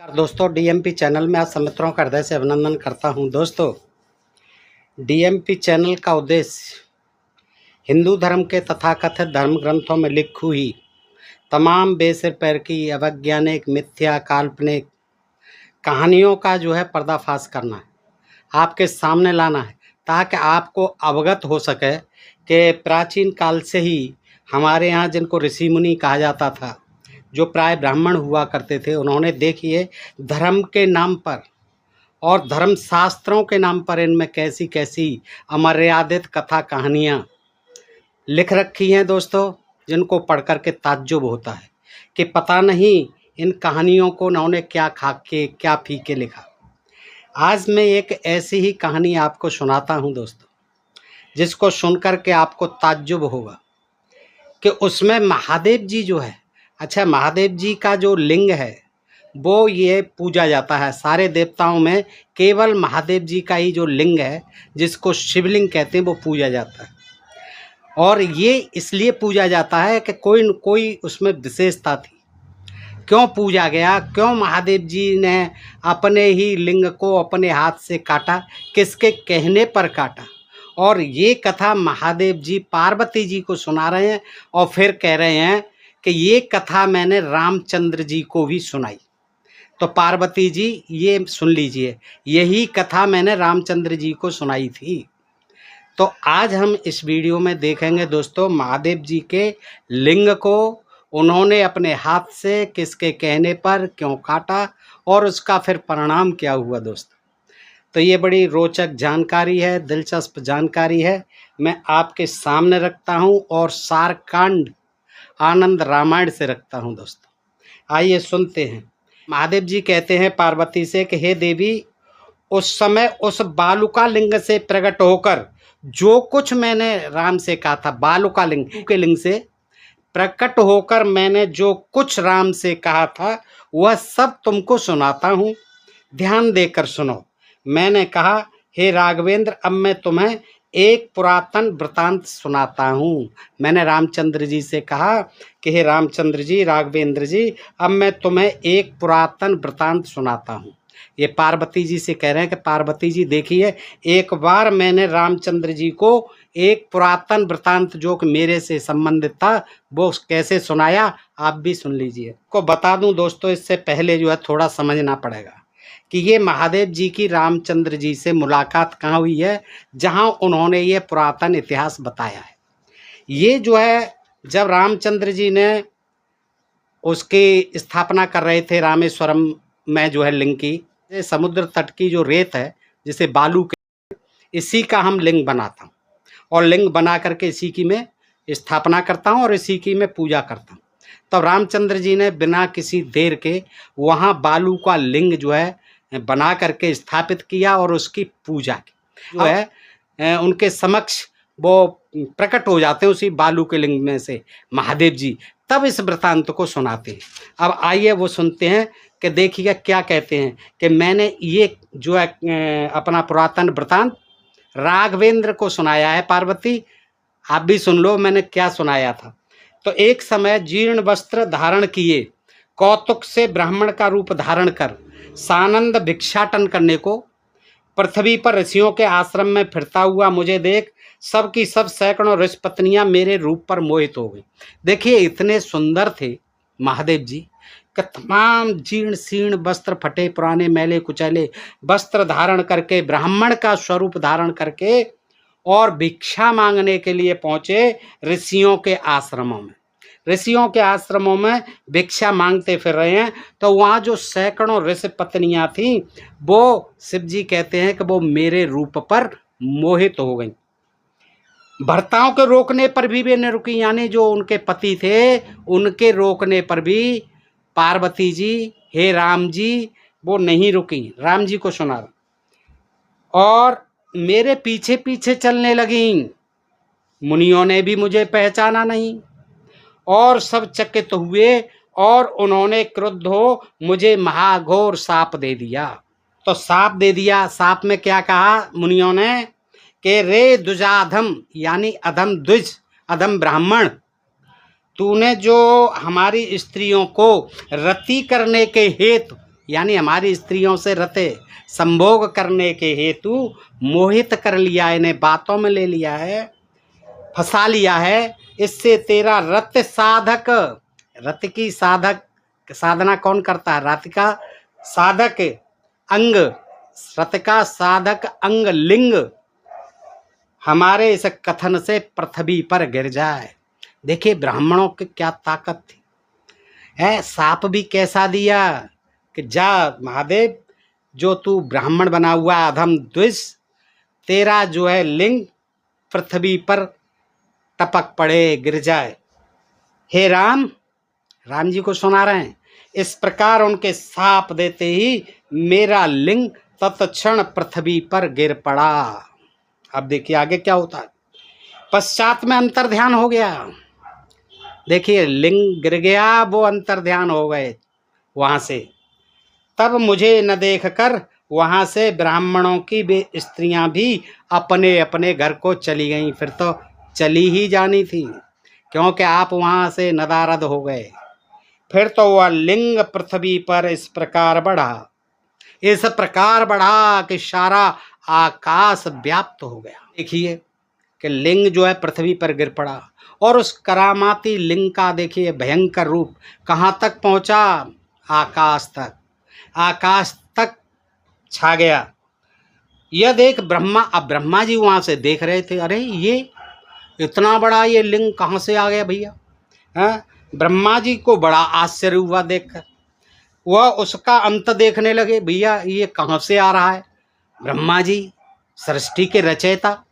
नमस्कार दोस्तों, DMP channel में आप सभी मित्रों का हृदय से अभिनंदन करता हूं। दोस्तों, डीएमपी चैनल का उद्देश्य हिंदू धर्म के तथाकथित धर्म ग्रंथों में लिखी हुई तमाम बेसिर पैर की अवैज्ञानिक, मिथ्या, काल्पनिक कहानियों का पर्दाफाश करना है, आपके सामने लाना है, ताकि आपको अवगत हो सके कि प्राचीन काल से ही हमारे यहाँ जिनको ऋषि मुनि कहा जाता था, जो प्राय ब्राह्मण हुआ करते थे, उन्होंने देखिए धर्म के नाम पर और धर्म शास्त्रों के नाम पर इनमें कैसी कैसी अमर्यादित कथा कहानियाँ लिख रखी हैं दोस्तों, जिनको पढ़ कर के ताज्जुब होता है कि पता नहीं इन कहानियों को उन्होंने क्या खा के क्या पी के लिखा। आज मैं एक ऐसी ही कहानी आपको सुनाता हूं दोस्तों, जिसको सुनकर के आपको ताज्जुब होगा कि उसमें महादेव जी महादेव जी का जो लिंग है वो ये पूजा जाता है। सारे देवताओं में केवल महादेव जी का ही जो लिंग है, जिसको शिवलिंग कहते हैं, वो पूजा जाता है। और ये इसलिए पूजा जाता है कि कोई न कोई उसमें विशेषता थी। क्यों पूजा गया, क्यों महादेव जी ने अपने ही लिंग को अपने हाथ से काटा, किसके कहने पर काटा, और ये कथा महादेव जी पार्वती जी को सुना रहे हैं और फिर कह रहे हैं कि ये कथा मैंने रामचंद्र जी को भी सुनाई। तो पार्वती जी ये सुन लीजिए, यही कथा मैंने रामचंद्र जी को सुनाई थी। तो आज हम इस वीडियो में देखेंगे दोस्तों, महादेव जी के लिंग को उन्होंने अपने हाथ से किसके कहने पर क्यों काटा और उसका फिर परिणाम क्या हुआ दोस्तों। तो ये बड़ी रोचक जानकारी है, दिलचस्प जानकारी है, मैं आपके सामने रखता हूँ और सारकांड आनंद रामायण से रखता हूँ दोस्तों। आइए सुनते हैं। महादेव जी कहते हैं पार्वती से कि हे देवी, उस समय उस बालुका लिंग से प्रकट होकर जो कुछ मैंने राम से कहा था, बालुका लिंग के लिंग से प्रकट होकर मैंने जो कुछ राम से कहा था वह सब तुमको सुनाता हूँ, ध्यान देकर सुनो। मैंने कहा, हे राघवेंद्र, अब मैं तुम्हें एक पुरातन वृतांत सुनाता हूँ। मैंने रामचंद्र जी से कहा कि हे रामचंद्र जी, राघवेंद्र जी, अब मैं तुम्हें एक पुरातन वृतांत सुनाता हूँ। ये पार्वती जी से कह रहे हैं कि पार्वती जी देखिए, एक बार मैंने रामचंद्र जी को एक पुरातन वृतांत जो कि मेरे से संबंधित था वो कैसे सुनाया, आप भी सुन लीजिए। को बता दूं दोस्तों, इससे पहले थोड़ा समझना पड़ेगा कि ये महादेव जी की रामचंद्र जी से मुलाकात कहाँ हुई है, जहाँ उन्होंने ये पुरातन इतिहास बताया है। ये जब रामचंद्र जी ने उसकी स्थापना कर रहे थे रामेश्वरम में लिंग की, समुद्र तट की जो रेत है जिसे बालू के, इसी का हम लिंग बनाता हूँ और लिंग बना करके इसी की मैं स्थापना करता हूँ और इसी की मैं पूजा करता हूँ। तो रामचंद्र जी ने बिना किसी देर के वहाँ बालू का लिंग बना करके स्थापित किया और उसकी पूजा की। उनके समक्ष वो प्रकट हो जाते हैं उसी बालू के लिंग में से महादेव जी, तब इस वृतांत को सुनाते हैं। अब आइए वो सुनते हैं कि देखिएगा क्या कहते हैं कि मैंने ये अपना पुरातन वृतांत राघवेंद्र को सुनाया है। पार्वती, आप भी सुन लो मैंने क्या सुनाया था। तो एक समय जीर्ण वस्त्र धारण किए, कौतुक से ब्राह्मण का रूप धारण कर सानंद भिक्षाटन करने को पृथ्वी पर ऋषियों के आश्रम में फिरता हुआ मुझे देख सब की सब सैकड़ों ऋषि पत्नियां मेरे रूप पर मोहित हो गई। देखिए, इतने सुंदर थे महादेव जी कि तमाम जीर्ण शीर्ण वस्त्र, फटे पुराने मैले कुचैले वस्त्र धारण करके, ब्राह्मण का स्वरूप धारण करके और भिक्षा मांगने के लिए पहुंचे ऋषियों के आश्रमों में। ऋषियों के आश्रमों में भिक्षा मांगते फिर रहे हैं। तो वहाँ जो सैकड़ों ऋषि पत्नियां थीं, वो शिव जी कहते हैं कि वो मेरे रूप पर मोहित हो गईं। भर्ताओं के रोकने पर भी वे न रुकी, यानी जो उनके पति थे उनके रोकने पर भी पार्वती जी, हे राम जी, वो नहीं रुकी, राम जी को सुना और मेरे पीछे पीछे चलने लगीं। मुनियों ने भी मुझे पहचाना नहीं और सब चकित हुए और उन्होंने क्रुद्ध हो मुझे महाघोर शाप दे दिया। तो शाप दे दिया, शाप में क्या कहा मुनियों ने कि रे द्विजाधम, यानी अधम द्विज, अधम ब्राह्मण, तूने जो हमारी स्त्रियों को रति करने के हेतु यानी हमारी स्त्रियों से रते संभोग करने के हेतु मोहित कर लिया है, इन्हें बातों में ले लिया है, फंसा लिया है। इससे तेरा रत साधक, रत की साधक साधना कौन करता है? रत का साधक अंग, रत का साधक अंग लिंग हमारे इस कथन से पृथ्वी पर गिर जाए। देखिए ब्राह्मणों की क्या ताकत थी, है साप भी कैसा दिया कि जा महादेव, जो तू ब्राह्मण बना हुआ अधम द्विष, तेरा जो है लिंग पृथ्वी पर टपक पड़े, गिर जाए। हे राम, राम जी को सुना रहे हैं। इस प्रकार उनके साप देते ही मेरा लिंग तत्क्षण पृथ्वी पर गिर पड़ा। अब देखिए आगे क्या होता है। पश्चात में अंतर ध्यान हो गया। देखिए लिंग गिर गया, वो अंतर ध्यान हो गए वहां से। तब मुझे न देख कर वहां से ब्राह्मणों की वे स्त्रियां भी अपने अपने घर को चली गईं। फिर तो चली ही जानी थी, क्योंकि आप वहां से नदारद हो गए। फिर तो वह लिंग पृथ्वी पर इस प्रकार बढ़ा, इस प्रकार बढ़ा कि सारा आकाश व्याप्त हो गया। देखिए कि लिंग जो है पृथ्वी पर गिर पड़ा, और उस करामाती लिंग का देखिए भयंकर रूप कहाँ तक पहुंचा? आकाश तक, आकाश तक छा गया। यह देख ब्रह्मा, अब ब्रह्मा जी वहां से देख रहे थे, अरे ये इतना बड़ा ये लिंग कहाँ से आ गया भैया? हाँ, ब्रह्मा जी को बड़ा आश्चर्य हुआ देखकर। वह उसका अंत देखने लगे, भैया ये कहाँ से आ रहा है। ब्रह्मा जी सृष्टि के रचयिता,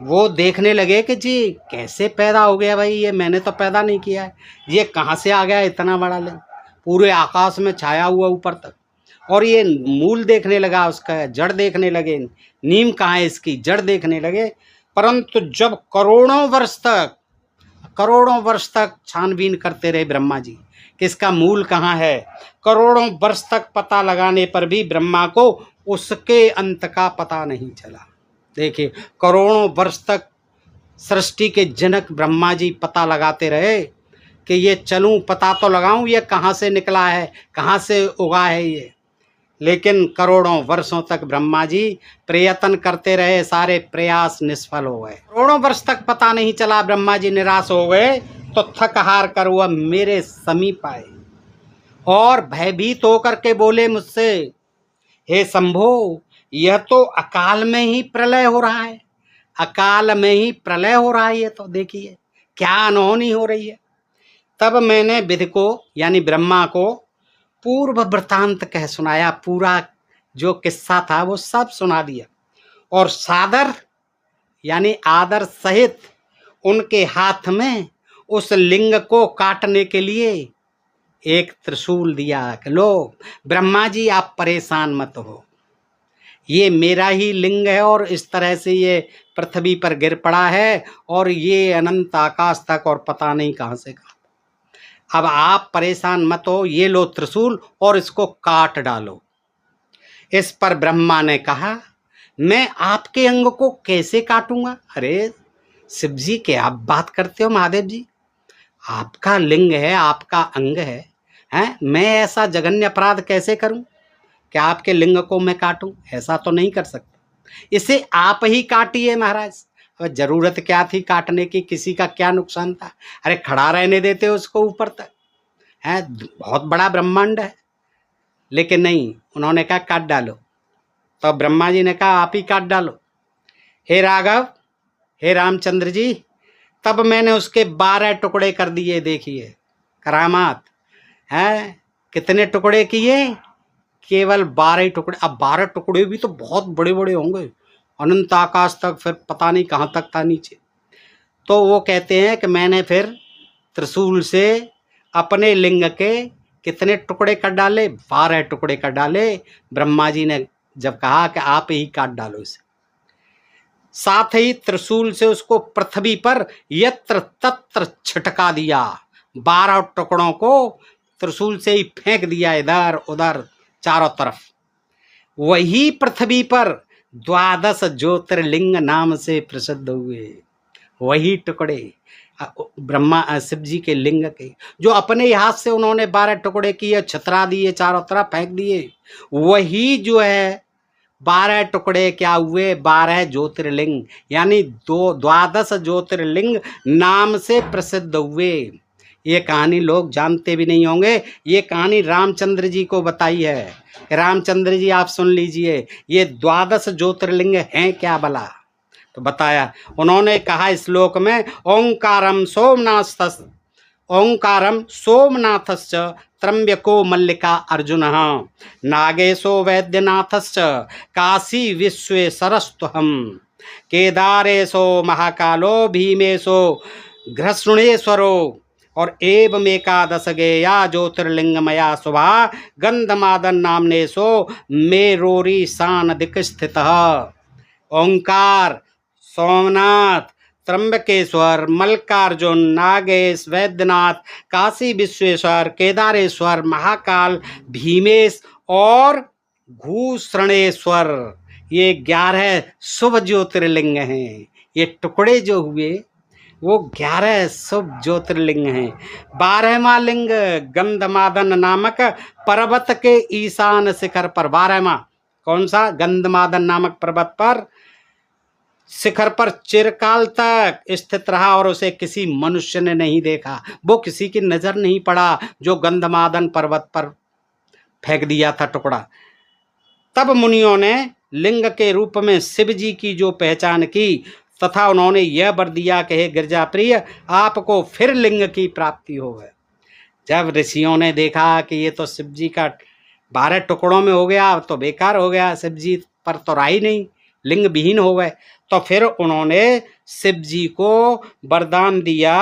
वो देखने लगे कि जी कैसे पैदा हो गया भाई, ये मैंने तो पैदा नहीं किया है, ये कहाँ से आ गया इतना बड़ा लिंग, पूरे आकाश में छाया हुआ ऊपर तक। और ये मूल देखने लगा उसका, जड़ देखने लगे, नीम कहाँ है इसकी, जड़ देखने लगे। परंतु जब करोड़ों वर्ष तक छानबीन करते रहे ब्रह्मा जी कि इसका मूल कहाँ है, करोड़ों वर्ष तक पता लगाने पर भी ब्रह्मा को उसके अंत का पता नहीं चला। देखिए करोड़ों वर्ष तक सृष्टि के जनक ब्रह्मा जी पता लगाते रहे कि ये चलूं, पता तो लगाऊं ये कहाँ से निकला है, कहाँ से उगा है ये। लेकिन करोड़ों वर्षों तक ब्रह्मा जी प्रयत्न करते रहे, सारे प्रयास निष्फल हो गए। करोड़ों वर्ष तक पता नहीं चला, ब्रह्मा जी निराश हो गए। तो थक हार कर वह मेरे समीप आए और भयभीत होकर के बोले मुझसे, हे शंभो, यह तो अकाल में ही प्रलय हो रहा है, अकाल में ही प्रलय हो रहा है। ये तो देखिए क्या अनहोनी हो रही है। तब मैंने विधि को यानी ब्रह्मा को पूर्व वृतांत कह सुनाया, पूरा जो किस्सा था वो सब सुना दिया। और सादर यानी आदर सहित उनके हाथ में उस लिंग को काटने के लिए एक त्रिशूल दिया कि लो ब्रह्मा जी आप परेशान मत हो, ये मेरा ही लिंग है और इस तरह से ये पृथ्वी पर गिर पड़ा है और ये अनंत आकाश तक और पता नहीं कहाँ से कहाँ। अब आप परेशान मत हो, ये लो त्रिशूल और इसको काट डालो। इस पर ब्रह्मा ने कहा, मैं आपके अंग को कैसे काटूंगा? अरे शिव जी क्या आप बात करते हो महादेव जी, आपका लिंग है, आपका अंग है, हैं? मैं ऐसा जघन्य अपराध कैसे करूं कि आपके लिंग को मैं काटूं? ऐसा तो नहीं कर सकता, इसे आप ही काटिए महाराज। अब जरूरत क्या थी काटने की, किसी का क्या नुकसान था? अरे खड़ा रहने देते उसको ऊपर तक, है बहुत बड़ा ब्रह्मांड है। लेकिन नहीं, उन्होंने कहा काट डालो। तो ब्रह्मा जी ने कहा आप ही काट डालो। हे राघव, हे रामचंद्र जी, तब मैंने उसके 12 टुकड़े कर दिए। देखिए करामात है, कितने टुकड़े किए? केवल 12 टुकड़े। अब 12 टुकड़े भी तो बहुत बड़े बड़े होंगे, अनंत आकाश तक, फिर पता नहीं कहाँ तक था नीचे। तो वो कहते हैं कि मैंने फिर त्रिशूल से अपने लिंग के कितने टुकड़े कर डाले? 12 टुकड़े कर डाले। ब्रह्मा जी ने जब कहा कि आप ही काट डालो इसे, साथ ही त्रिशूल से उसको पृथ्वी पर यत्र तत्र छिटका दिया। 12 टुकड़ों को त्रिशूल से ही फेंक दिया इधर उधर चारों तरफ। वही पृथ्वी पर 12 ज्योतिर्लिंग नाम से प्रसिद्ध हुए, वही टुकड़े। ब्रह्मा शिव जी के लिंग के, जो अपने हाथ से उन्होंने 12 टुकड़े किए, छितरा दिए, चारों तरफ फेंक दिए, वही जो है 12 टुकड़े क्या हुए, 12 ज्योतिर्लिंग, यानी 12 ज्योतिर्लिंग नाम से प्रसिद्ध हुए। ये कहानी लोग जानते भी नहीं होंगे। ये कहानी रामचंद्र जी को बताई है। रामचंद्र जी आप सुन लीजिए, ये 12 ज्योतिर्लिंग हैं क्या भला। तो बताया उन्होंने, कहा श्लोक में, ओंकारम सोमनाथश्च त्र्यंबको मल्लिका अर्जुनः नागेशो वैद्यनाथश्च काशी विश्वेश्वरस्त्वहम् केदारेशो महाकालो भीमेशो घृष्णेश्वरो और एवमेकादश गेया ज्योतिर्लिंगमया शुभा गंधमादन नामनेशो मेरोरी सानदिक स्थितः। ओंकार, सोमनाथ, त्र्यंबकेश्वर, मल्लिकार्जुन, नागेश, वैद्यनाथ, काशी विश्वेश्वर, केदारेश्वर, महाकाल, भीमेश और घूषणेश्वर, ये 11 शुभ ज्योतिर्लिंग हैं। ये टुकड़े जो हुए वो 11 शुभ ज्योतिर्लिंग हैं। 12वां लिंग गंधमादन नामक पर्वत के ईशान शिखर पर, 12वां कौन सा, गंधमादन नामक पर्वत पर शिखर पर चिरकाल तक स्थित रहा और उसे किसी मनुष्य ने नहीं देखा। वो किसी की नजर नहीं पड़ा जो गंधमादन पर्वत पर फेंक दिया था टुकड़ा। तब मुनियों ने लिंग के रूप में शिव जी की जो पहचान की तथा उन्होंने यह वर दिया कि हे गिरजा प्रिय, आपको फिर लिंग की प्राप्ति हो गए। जब ऋषियों ने देखा कि ये तो शिव जी का 12 टुकड़ों में हो गया, तो बेकार हो गया, शिव जी पर तो रहा ही नहीं, लिंग विहीन हो गए, तो फिर उन्होंने शिव जी को वरदान दिया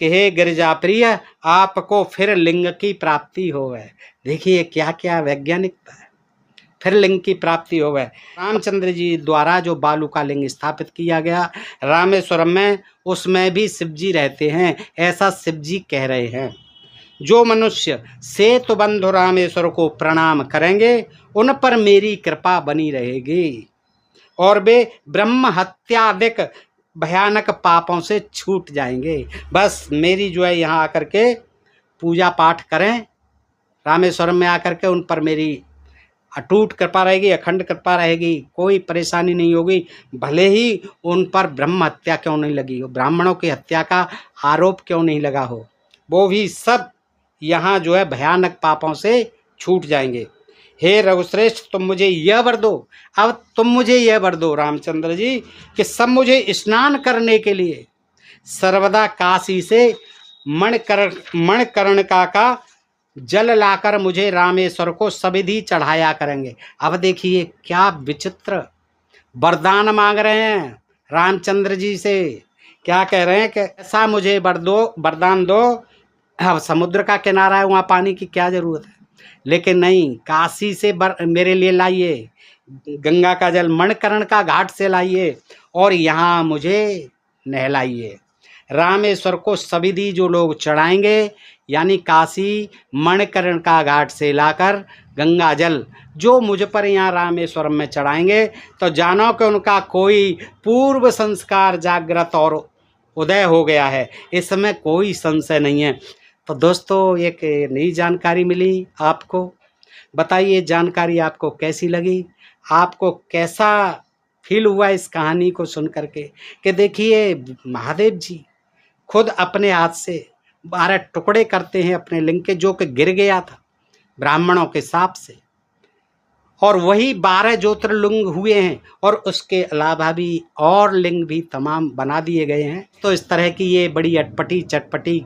कि हे गिरजा प्रिय, आपको फिर लिंग की प्राप्ति हो गए। देखिए क्या क्या वैज्ञानिकता है, फिर लिंग की प्राप्ति हो गए। रामचंद्र जी द्वारा जो बालू का लिंग स्थापित किया गया रामेश्वरम में, उसमें भी शिव जी रहते हैं, ऐसा शिव जी कह रहे हैं। जो मनुष्य सेतु बंधु रामेश्वर को प्रणाम करेंगे उन पर मेरी कृपा बनी रहेगी और वे ब्रह्म हत्यादिक भयानक पापों से छूट जाएंगे। बस मेरी जो है यहाँ आकर के पूजा पाठ करें, रामेश्वरम में आकर के उन पर मेरी अटूट कृपा रहेगी, अखंड कृपा रहेगी, कोई परेशानी नहीं होगी। भले ही उन पर ब्रह्म हत्या क्यों नहीं लगी हो, ब्राह्मणों की हत्या का आरोप क्यों नहीं लगा हो, वो भी सब यहाँ जो है भयानक पापों से छूट जाएंगे। हे रघुश्रेष्ठ, तुम मुझे यह वर दो, अब तुम मुझे यह वर दो रामचंद्र जी, कि सब मुझे स्नान करने के लिए सर्वदा काशी से मणिकर्णिका का जल लाकर मुझे रामेश्वर को सविधि चढ़ाया करेंगे। अब देखिए क्या विचित्र वरदान मांग रहे हैं रामचंद्र जी से। क्या कह रहे हैं कि ऐसा मुझे वरदान दो, अब समुद्र का किनारा है, वहाँ पानी की क्या जरूरत है, लेकिन नहीं, काशी से मेरे लिए लाइए, गंगा का जल मणिकर्ण का घाट से लाइए और यहाँ मुझे नहलाइए। रामेश्वर को सविधि जो लोग चढ़ाएंगे, यानी काशी मणिकर्ण का घाट से लाकर गंगा जल जो मुझ पर यहाँ रामेश्वरम में चढ़ाएंगे, तो जानो कि उनका कोई पूर्व संस्कार जागृत और उदय हो गया है, इसमें कोई संशय नहीं है। तो दोस्तों एक नई जानकारी मिली आपको, बताइए जानकारी आपको कैसी लगी, आपको कैसा फील हुआ इस कहानी को सुन करके, कि देखिए महादेव जी खुद अपने हाथ से 12 टुकड़े करते हैं अपने लिंग के, जो कि गिर गया था ब्राह्मणों के शाप से, और वही 12 ज्योतिर्लिंग हुए हैं और उसके अलावा भी और लिंग भी तमाम बना दिए गए हैं। तो इस तरह की ये बड़ी अटपटी चटपटी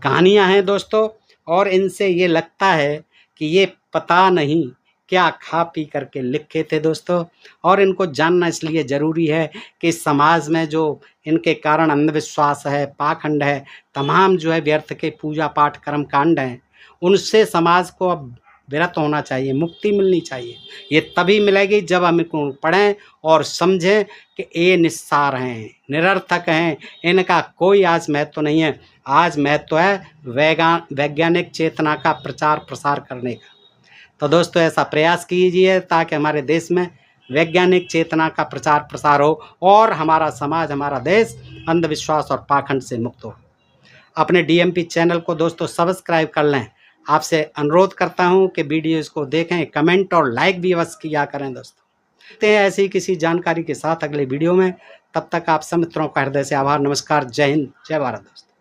कहानियां हैं दोस्तों, और इनसे ये लगता है कि ये पता नहीं क्या खा पी करके लिखे थे दोस्तों, और इनको जानना इसलिए ज़रूरी है कि समाज में जो इनके कारण अंधविश्वास है, पाखंड है, तमाम जो है व्यर्थ के पूजा पाठ कर्म कांड हैं, उनसे समाज को अब विरत होना चाहिए, मुक्ति मिलनी चाहिए। ये तभी मिलेगी जब हम इनको पढ़ें और समझें कि ये निस्सार हैं, निरर्थक हैं, इनका कोई आज महत्व नहीं है। आज महत्व है वैज्ञानिक चेतना का प्रचार प्रसार करने का। तो दोस्तों ऐसा प्रयास कीजिए ताकि हमारे देश में वैज्ञानिक चेतना का प्रचार प्रसार हो और हमारा समाज, हमारा देश अंधविश्वास और पाखंड से मुक्त हो। अपने डीएमपी चैनल को दोस्तों सब्सक्राइब कर लें। आपसे अनुरोध करता हूं कि वीडियोज़ को देखें, कमेंट और लाइक भी अवश्य किया करें दोस्तों। मिलते हैं ऐसी किसी जानकारी के साथ अगले वीडियो में। तब तक आप सब मित्रों का हृदय से आभार। नमस्कार, जय हिंद, जय भारत दोस्तों।